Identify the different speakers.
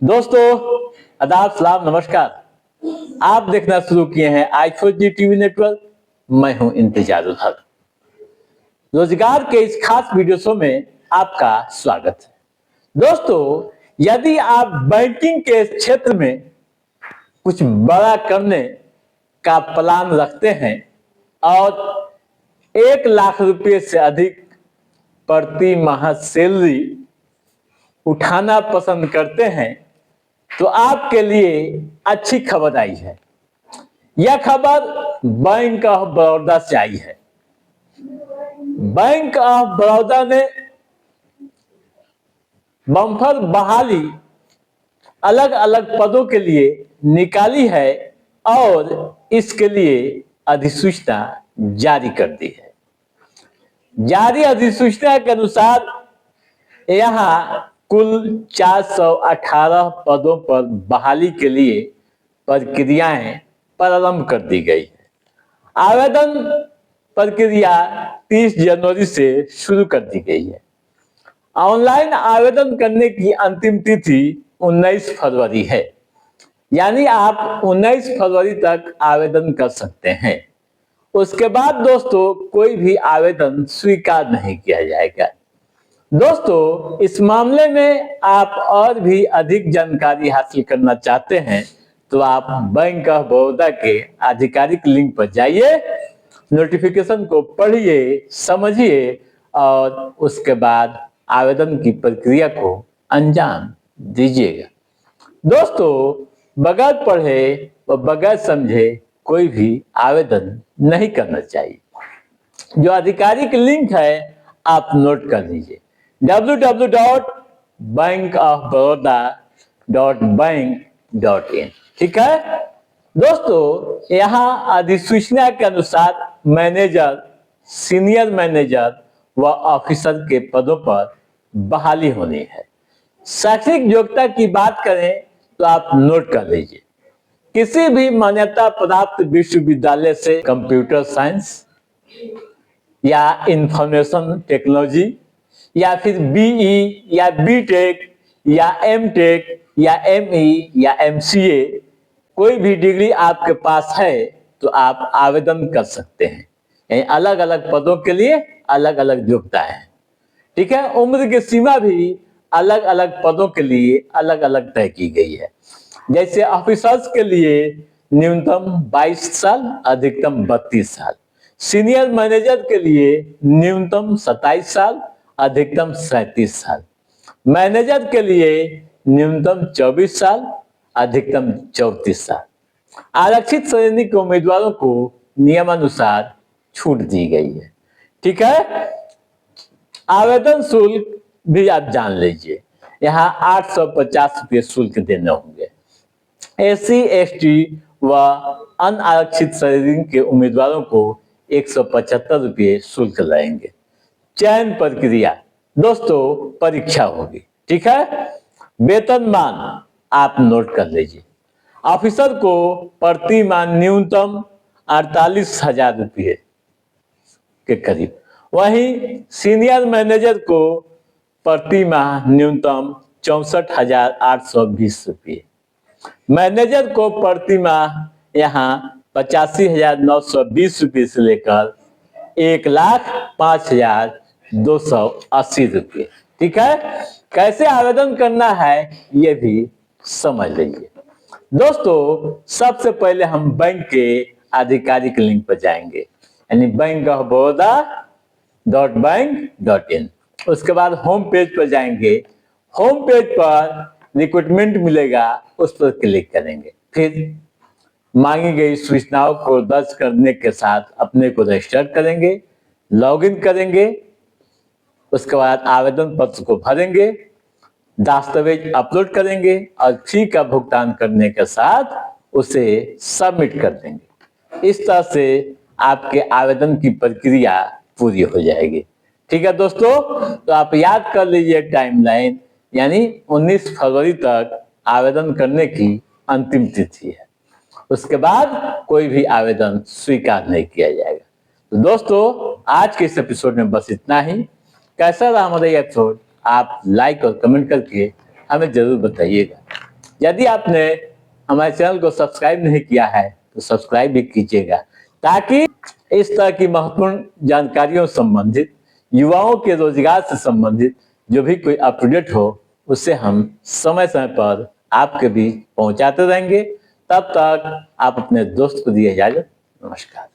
Speaker 1: दोस्तों, आदाब, सलाम, नमस्कार। आप देखना शुरू किए हैं आई4जी टीवी नेटवर्क। मैं हूं इंतजार उल हक। रोजगार के इस खास वीडियो शो में आपका स्वागत है। दोस्तों, यदि आप बैंकिंग के क्षेत्र में कुछ बड़ा करने का प्लान रखते हैं और 1 लाख रुपए से अधिक प्रति माह सैलरी उठाना पसंद करते हैं तो आपके लिए अच्छी खबर आई है। यह खबर बैंक ऑफ बड़ौदा से आई है। बैंक ऑफ बड़ौदा ने बम्पर बहाली अलग अलग पदों के लिए निकाली है और इसके लिए अधिसूचना जारी कर दी है। जारी अधिसूचना के अनुसार यहां कुल 418 पदों पर बहाली के लिए प्रक्रियाएं प्रारंभ कर दी गई है। आवेदन प्रक्रिया 30 जनवरी से शुरू कर दी गई है। ऑनलाइन आवेदन करने की अंतिम तिथि 19 फरवरी है, यानी आप 19 फरवरी तक आवेदन कर सकते हैं। उसके बाद दोस्तों कोई भी आवेदन स्वीकार नहीं किया जाएगा। दोस्तों, इस मामले में आप और भी अधिक जानकारी हासिल करना चाहते हैं तो आप बैंक ऑफ बड़ौदा के आधिकारिक लिंक पर जाइए, नोटिफिकेशन को पढ़िए, समझिए और उसके बाद आवेदन की प्रक्रिया को अंजाम दीजिएगा। दोस्तों, बगैर पढ़े व बगैर समझे कोई भी आवेदन नहीं करना चाहिए। जो आधिकारिक लिंक है आप नोट कर लीजिए, www.bankofbaroda.bank.in। ठीक है दोस्तों, यहाँ अधिसूचना के अनुसार मैनेजर, सीनियर मैनेजर व ऑफिसर के पदों पर बहाली होनी है। शैक्षणिक योग्यता की बात करें तो आप नोट कर लीजिए, किसी भी मान्यता प्राप्त विश्वविद्यालय से कंप्यूटर साइंस या इंफॉर्मेशन टेक्नोलॉजी या फिर बीई या बीटेक या एमटेक या एमई या एमसीए कोई भी डिग्री आपके पास है तो आप आवेदन कर सकते हैं। अलग अलग पदों के लिए अलग अलग योग्यता है। ठीक है, उम्र की सीमा भी अलग अलग पदों के लिए अलग अलग तय की गई है। जैसे ऑफिसर्स के लिए न्यूनतम 22 साल, अधिकतम 32 साल। सीनियर मैनेजर के लिए न्यूनतम 27 साल, अधिकतम 37 साल। मैनेजर के लिए न्यूनतम 24 साल, अधिकतम 34 साल। आरक्षित श्रेणी के उम्मीदवारों को नियमानुसार छूट दी गई है। ठीक है, आवेदन शुल्क भी आप जान लीजिए, यहाँ 850 रुपये शुल्क देने होंगे। एससी, एसटी व अनारक्षित श्रेणी के उम्मीदवारों को 175 रुपये शुल्क लगेंगे। चयन प्रक्रिया दोस्तों परीक्षा होगी। ठीक है, वेतनमान आप नोट कर लीजिए। ऑफिसर को प्रति माह न्यूनतम 48,000 रुपये के करीब, वहीं सीनियर मैनेजर को प्रति माह न्यूनतम 64,820 रुपये। मैनेजर को प्रति माह यहाँ 85,920 रुपये से लेकर 1,05,280 रुपये। ठीक है, कैसे आवेदन करना है ये भी समझ लीजिए। दोस्तों, सबसे पहले हम बैंक के आधिकारिक लिंक पर जाएंगे, यानी bankofbaroda.bank.in। उसके बाद होम पेज पर जाएंगे। होम पेज पर रिक्रूटमेंट मिलेगा, उस पर क्लिक करेंगे। फिर मांगी गई सूचनाओं को दर्ज करने के साथ अपने को रजिस्टर करेंगे, लॉगिन करेंगे। उसके बाद आवेदन पत्र को भरेंगे, दस्तावेज अपलोड करेंगे और फी का भुगतान करने के साथ उसे सबमिट कर देंगे। इस तरह से आपके आवेदन की प्रक्रिया पूरी हो जाएगी। ठीक है दोस्तों, तो आप याद कर लीजिए टाइमलाइन, यानी 19 फरवरी तक आवेदन करने की अंतिम तिथि है। उसके बाद कोई भी आवेदन स्वीकार नहीं किया जाएगा। तो दोस्तों, आज के इस एपिसोड में बस इतना ही। कैसा रहा हमारा ये एपिसोड आप लाइक और कमेंट करके हमें जरूर बताइएगा। यदि आपने हमारे चैनल को सब्सक्राइब नहीं किया है तो सब्सक्राइब भी कीजिएगा, ताकि इस तरह की महत्वपूर्ण जानकारियों से संबंधित, युवाओं के रोजगार से संबंधित जो भी कोई अपडेट हो उसे हम समय समय पर आपके बीच पहुंचाते रहेंगे। तब तक आप अपने दोस्त को दिए इजाजत। नमस्कार।